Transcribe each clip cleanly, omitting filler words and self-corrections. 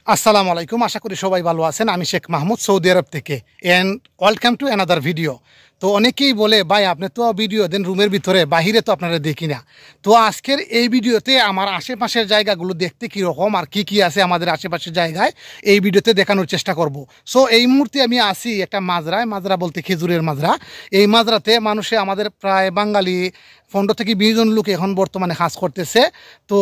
আসসালামু আলাইকুম, আশা করি সবাই ভালো আছেন। আমি শেখ মাহমুদ, সৌদি আরব থেকে। And welcome to another video. তো অনেকেই বলে, ভাই আপনি তো ভিডিও দেন রুমের ভিতরে, বাহিরে তো আপনারা দেখি না। তো আজকের এই ভিডিওতে আমার আশেপাশের জায়গাগুলো দেখতে কীরকম আর কি কি আছে আমাদের আশেপাশের জায়গায়, এই ভিডিওতে দেখানোর চেষ্টা করব। সো এই মুহূর্তে আমি আসি একটা মাজরায়, মাজরা বলতে খেজুরের মাজরা। এই মাজরাতে মানুষে আমাদের প্রায় বাঙালি 15 থেকে 20 জন লোক এখন বর্তমানে কাজ করতেছে। তো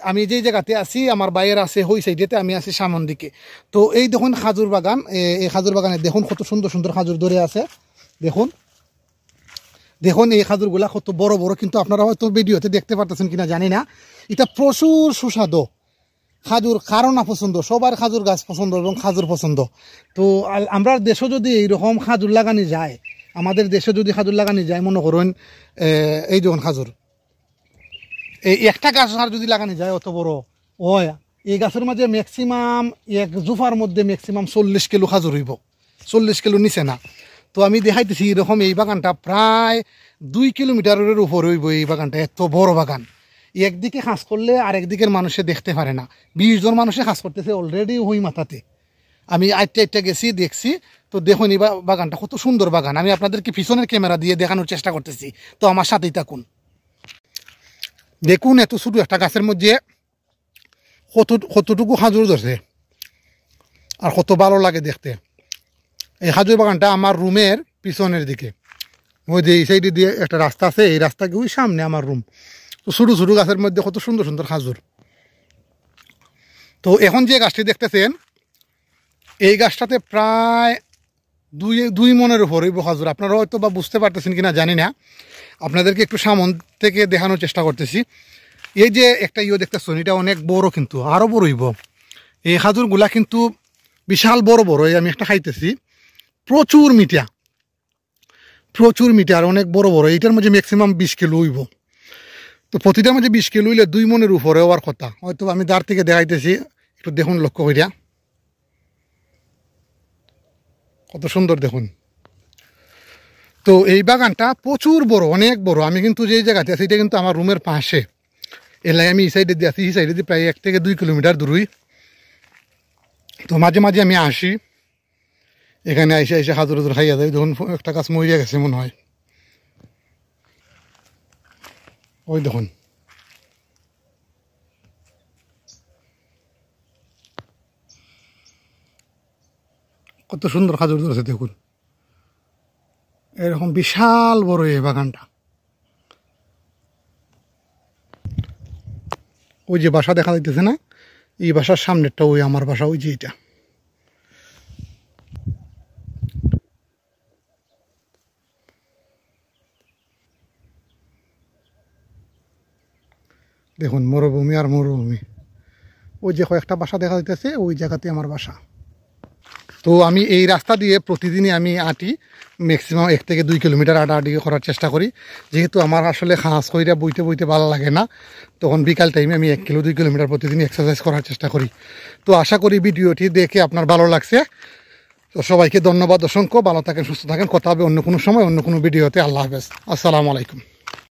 আমি যেই জায়গাতে আছি, আমার বাইরে আছে ওই সাইডেতে, আমি আছি সামন দিকে। তো এই দেখুন খাজুর বাগান, এই খাজুর বাগানে দেখুন কত সুন্দর সুন্দর খাজুর ধরে আছে। দেখুন দেখুন এই খাজুরগুলা কত বড় বড়, কিন্তু আপনারা হয়তো ভিডিওতে দেখতে পারতেছেন কিনা জানি না। এটা প্রচুর সুস্বাদু খাজুর, কারো না পছন্দ, সবার খাজুর গাছ পছন্দ এবং খাজুর পছন্দ। তো আমরা দেশে যদি এইরকম খাজুর লাগানি যায়, আমাদের দেশে যদি খাজুর লাগানি যায়, মনে করুন এই যখন খাজুর এই একটা গাছ আর যদি লাগানি যায় অত বড় হয়, এই গাছের মাঝে ম্যাক্সিমাম এক জুফার মধ্যে ম্যাক্সিমাম 40 কিলো খাজুর হইব, 40 কিলো নিচে না। তো আমি দেখাইতেছি এরকম এই বাগানটা প্রায় 2 কিলোমিটারের উপর হইব। এই বাগানটা এত বড় বাগান, একদিকে কাজ করলে আর একদিকের মানুষে দেখতে পারে না। 20 জন মানুষে কাজ করতেছে অলরেডি ওই মাথাতে। আমি আইটা গেছি, দেখছি। তো দেখুন এই বাগানটা কত সুন্দর বাগান। আমি আপনাদেরকে পিছনের ক্যামেরা দিয়ে দেখানোর চেষ্টা করতেছি, তো আমার সাথেই থাকুন। দেখুন এত ছোট একটা গাছের মধ্যে কতটুকু খাজুর ধরছে আর কত ভালো লাগে দেখতে। এই খাজুর বাগানটা আমার রুমের পিছনের দিকে, ওই যে এই সাইডে দিয়ে একটা রাস্তা আছে, এই রাস্তা ওই সামনে আমার রুম। তো ছোটো ছোটো গাছের মধ্যে কত সুন্দর সুন্দর খাজুর। তো এখন যে গাছটি দেখতেছেন, এই গাছটাতে প্রায় দুই মনের উপর হইব খাজুর। আপনারা হয়তো বা বুঝতে পারতেছেন কিনা জানি না, আপনাদেরকে একটু সামন থেকে দেখানোর চেষ্টা করতেছি। এই যে একটা দেখতেছেন, এটা অনেক বড়, কিন্তু আরও বড় হইব। এই খাজুরগুলা কিন্তু বিশাল বড় বড়। এই আমি একটা খাইতেছি, প্রচুর মিঠা, প্রচুর মিঠা আর অনেক বড় বড়। এইটার মধ্যে ম্যাক্সিমাম 20 কিলো হইব। তো প্রতিটার মধ্যে 20 কিলো হইলে 2 মনের উপরে হওয়ার কথা। হয়তো আমি দাঁড় থেকে দেখাইতেছি, একটু দেখুন, লক্ষ্য করিয়া কত সুন্দর দেখুন। তো এই বাগানটা প্রচুর বড়, অনেক বড়। আমি কিন্তু যেই জায়গাতে আছি এটা কিন্তু আমার রুমের পাশে। এলাই আমি এই সাইডে দিয়ে আছি, এই সাইডে দিয়ে প্রায় 1 থেকে 2 কিলোমিটার দূরই। তো মাঝে মাঝে আমি আসি এখানে, এসে হাজুর হাজুর খাইয়া যায়। যখন একটা গাছ মরিয়া গেছে মনে হয়, ওই দেখুন। কত সুন্দর খাজুর ধরেছে দেখুন, এরকম বিশাল বড় এই বাগানটা। ওই যে বাসা দেখা যাইতেছে না, এই বাসার সামনেরটা ওই আমার বাসা, ওই যে এটা। দেখুন মরুভূমি আর মরুভূমি। ওই যে কয়েকটা বাসা দেখা যাইতেছে, ওই জায়গাতে আমার বাসা। তো আমি এই রাস্তা দিয়ে প্রতিদিনই আমি আঁটি, ম্যাক্সিমাম 1 থেকে 2 কিলোমিটার আঁটাআঁটি করার চেষ্টা করি। যেহেতু আমার আসলে হাঁস কইরা বইতে বইতে ভালো লাগে না, তখন বিকাল টাইমে আমি 1 কিলো 2 কিলোমিটার প্রতিদিন এক্সারসাইজ করার চেষ্টা করি। তো আশা করি ভিডিওটি দেখে আপনার ভালো লাগছে। তো সবাইকে ধন্যবাদ অসংখ্য। ভালো থাকেন, সুস্থ থাকেন। কথা হবে অন্য কোনো সময়, অন্য কোনো ভিডিওতে। আল্লাহ হাফেজ, আসসালামু আলাইকুম।